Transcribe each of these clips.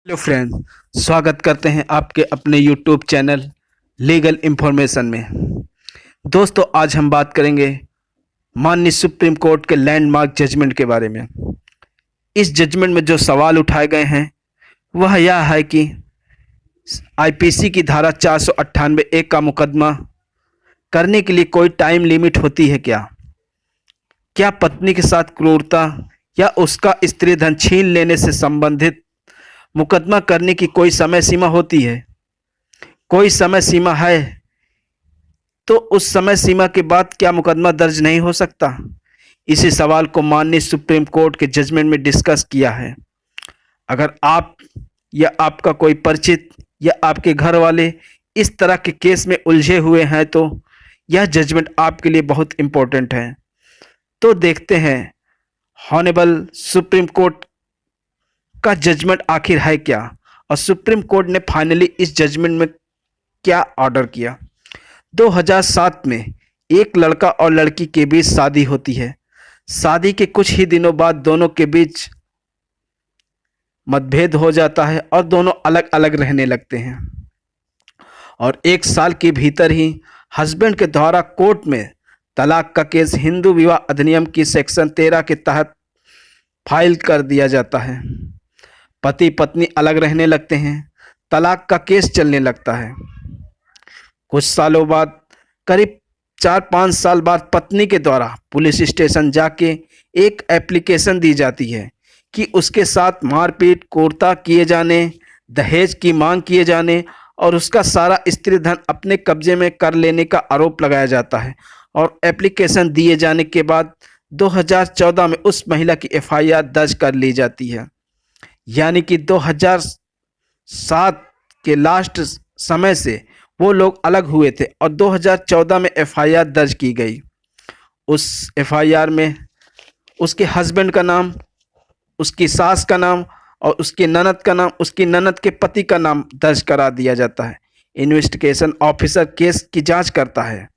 Hello friend, स्वागत करते हैं आपके अपने यूट्यूब चैनल लीगल इन्फॉर्मेशन में। दोस्तों, आज हम बात करेंगे माननीय सुप्रीम कोर्ट के लैंडमार्क जजमेंट के बारे में। इस जजमेंट में जो सवाल उठाए गए हैं वह यह है कि आईपीसी की धारा 498 का मुकदमा करने के लिए कोई टाइम लिमिट होती है क्या? क्या पत्नी के साथ क्रूरता या उसका स्त्री धन छीन लेने से संबंधित मुकदमा करने की कोई समय सीमा होती है? कोई समय सीमा है तो उस समय सीमा के बाद क्या मुकदमा दर्ज नहीं हो सकता? इसी सवाल को माननीय सुप्रीम कोर्ट के जजमेंट में डिस्कस किया है। अगर आप या आपका कोई परिचित या आपके घर वाले इस तरह के केस में उलझे हुए हैं तो यह जजमेंट आपके लिए बहुत इम्पोर्टेंट है। तो देखते हैं हॉनेबल सुप्रीम कोर्ट का जजमेंट आखिर है क्या, और सुप्रीम कोर्ट ने फाइनली इस जजमेंट में क्या ऑर्डर किया। 2007 में एक लड़का और लड़की के बीच शादी होती है। शादी के कुछ ही दिनों बाद दोनों के बीच मतभेद हो जाता है और दोनों अलग अलग रहने लगते हैं, और एक साल के भीतर ही हस्बैंड के द्वारा कोर्ट में तलाक का केस हिंदू विवाह अधिनियम की सेक्शन 13 के तहत फाइल कर दिया जाता है। पति पत्नी अलग रहने लगते हैं, तलाक का केस चलने लगता है। कुछ सालों बाद, करीब 4-5 साल बाद, पत्नी के द्वारा पुलिस स्टेशन जाके एक एप्लीकेशन दी जाती है कि उसके साथ मारपीट, क्रूरता किए जाने, दहेज की मांग किए जाने और उसका सारा स्त्री धन अपने कब्जे में कर लेने का आरोप लगाया जाता है। और एप्लीकेशन दिए जाने के बाद 2014 में उस महिला की एफआईआर दर्ज कर ली जाती है। यानी कि 2007 के लास्ट समय से वो लोग अलग हुए थे और 2014 में एफआईआर दर्ज की गई। उस एफआईआर में उसके हस्बैंड का नाम, उसकी सास का नाम और उसकी ननद का नाम, उसकी ननद के पति का नाम दर्ज करा दिया जाता है। इन्वेस्टिगेशन ऑफिसर केस की जांच करता है।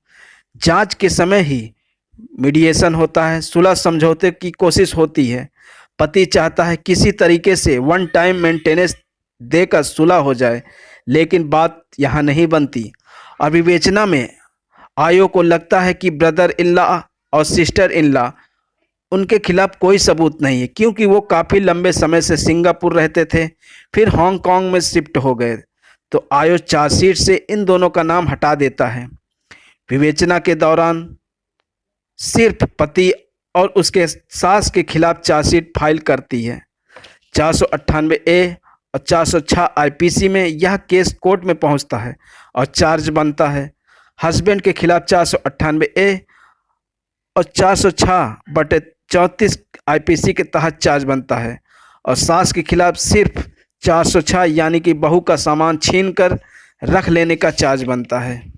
जांच के समय ही मीडिएशन होता है, सुलह समझौते की कोशिश होती है। पति चाहता है किसी तरीके से वन टाइम मेंटेनेंस देकर सुलह हो जाए, लेकिन बात यहाँ नहीं बनती। और विवेचना में आयोग को लगता है कि ब्रदर इन लॉ और सिस्टर इन लॉ उनके खिलाफ कोई सबूत नहीं है, क्योंकि वो काफ़ी लंबे समय से सिंगापुर रहते थे, फिर हांगकांग में शिफ्ट हो गए। तो आयोग चार्जशीट से इन दोनों का नाम हटा देता है। विवेचना के दौरान सिर्फ पति और उसके सास के खिलाफ चार्जशीट फाइल करती है। 498A और 406 आईपीसी में यह केस कोर्ट में पहुंचता है और चार्ज बनता है। हस्बैंड के खिलाफ 498A और 406/34 आईपीसी के तहत चार्ज बनता है, और सास के खिलाफ सिर्फ 406 यानी कि बहू का सामान छीनकर रख लेने का चार्ज बनता है।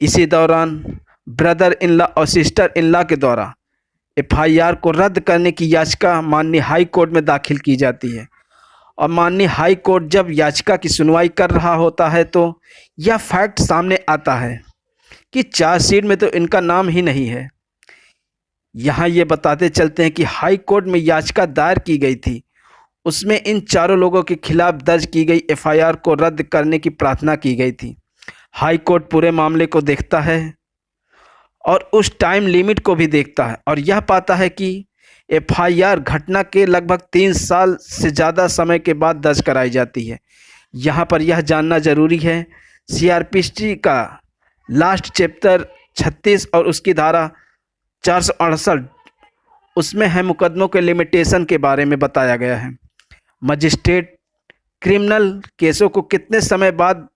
इसी दौरान ब्रदर इन लॉ और सिस्टर इन लॉ के द्वारा एफआईआर को रद्द करने की याचिका माननीय हाई कोर्ट में दाखिल की जाती है। और माननीय हाई कोर्ट जब याचिका की सुनवाई कर रहा होता है तो यह फैक्ट सामने आता है कि चार्जशीट में तो इनका नाम ही नहीं है। यहाँ ये बताते चलते हैं कि हाई कोर्ट में याचिका दायर की गई थी, उसमें इन चारों लोगों के खिलाफ दर्ज की गई एफआईआर को रद्द करने की प्रार्थना की गई थी। हाई कोर्ट पूरे मामले को देखता है और उस टाइम लिमिट को भी देखता है, और यह पाता है कि एफआईआर घटना के लगभग 3 साल से ज़्यादा समय के बाद दर्ज कराई जाती है। यहाँ पर यह जानना जरूरी है, सीआरपीसी का लास्ट चैप्टर 36 और उसकी धारा 468, उसमें है मुकदमों के लिमिटेशन के बारे में बताया गया है। मजिस्ट्रेट क्रिमिनल केसों को कितने समय बाद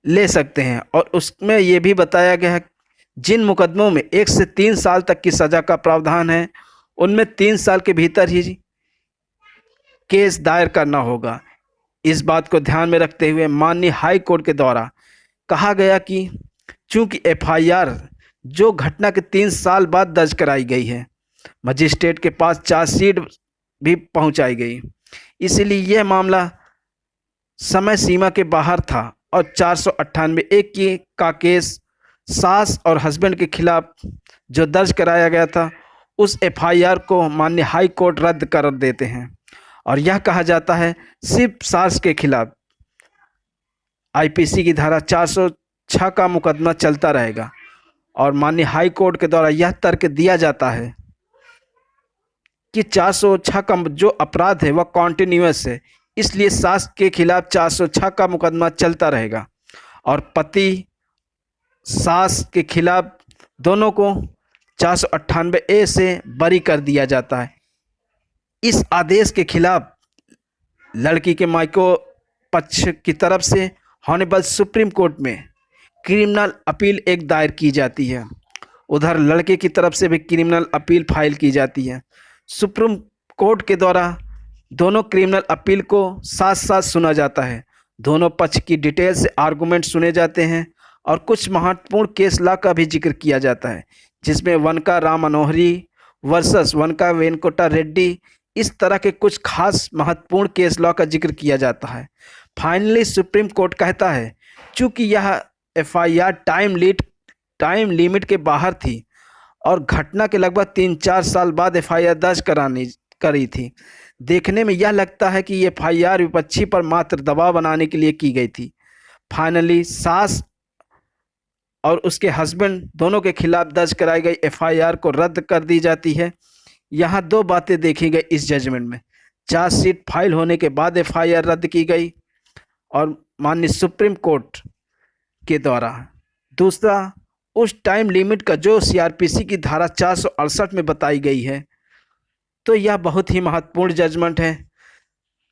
ले सकते हैं, और उसमें यह भी बताया गया है जिन मुकदमों में 1 से 3 साल तक की सज़ा का प्रावधान है, उनमें 3 साल के भीतर ही केस दायर करना होगा। इस बात को ध्यान में रखते हुए माननीय हाई कोर्ट के द्वारा कहा गया कि चूंकि एफआईआर जो घटना के 3 साल बाद दर्ज कराई गई है, मजिस्ट्रेट के पास चार्जशीट भी पहुंचाई गई, इसलिए यह मामला समय सीमा के बाहर था और 498A का केस सास और हस्बैंड के खिलाफ जो दर्ज कराया गया था, उस एफआईआर को माननीय हाई कोर्ट रद्द कर देते हैं और यह कहा जाता है सिर्फ सास के खिलाफ आईपीसी की धारा 406 का मुकदमा चलता रहेगा। और माननीय हाई कोर्ट के द्वारा यह तर्क दिया जाता है कि 406 का जो अपराध है वह कॉन्टिन्यूअस है, इसलिए सास के खिलाफ 406 का मुकदमा चलता रहेगा और पति सास के खिलाफ दोनों को 498A से बरी कर दिया जाता है। इस आदेश के खिलाफ लड़की के मायको पक्ष की तरफ से हॉनेबल सुप्रीम कोर्ट में क्रिमिनल अपील एक दायर की जाती है, उधर लड़के की तरफ से भी क्रिमिनल अपील फाइल की जाती है। सुप्रीम कोर्ट के द्वारा दोनों क्रिमिनल अपील को साथ साथ सुना जाता है, दोनों पक्ष की डिटेल से आर्गूमेंट सुने जाते हैं और कुछ महत्वपूर्ण केस लॉ का भी जिक्र किया जाता है, जिसमें वनका राम मनोहरी वर्सेस वनका वेंकटा रेड्डी, इस तरह के कुछ खास महत्वपूर्ण केस लॉ का जिक्र किया जाता है। फाइनली सुप्रीम कोर्ट कहता है चूंकि यह एफआईआर टाइम लिमिट के बाहर थी और घटना के लगभग 3-4 साल बाद एफआईआर दर्ज करी थी, देखने में यह लगता है कि ये एफआईआर विपक्षी पर मात्र दबाव बनाने के लिए की गई थी। फाइनली सास और उसके हस्बैंड दोनों के खिलाफ दर्ज कराई गई एफआईआर को रद्द कर दी जाती है। यहाँ दो बातें देखी गई इस जजमेंट में, चार्जशीट फाइल होने के बाद एफआईआर रद्द की गई और माननीय सुप्रीम कोर्ट के द्वारा। दूसरा, उस टाइम लिमिट का जो सीआरपीसी की धारा 468 में बताई गई है, तो यह बहुत ही महत्वपूर्ण जजमेंट है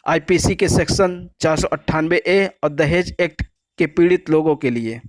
आईपीसी के सेक्शन 498A और दहेज एक्ट के पीड़ित लोगों के लिए।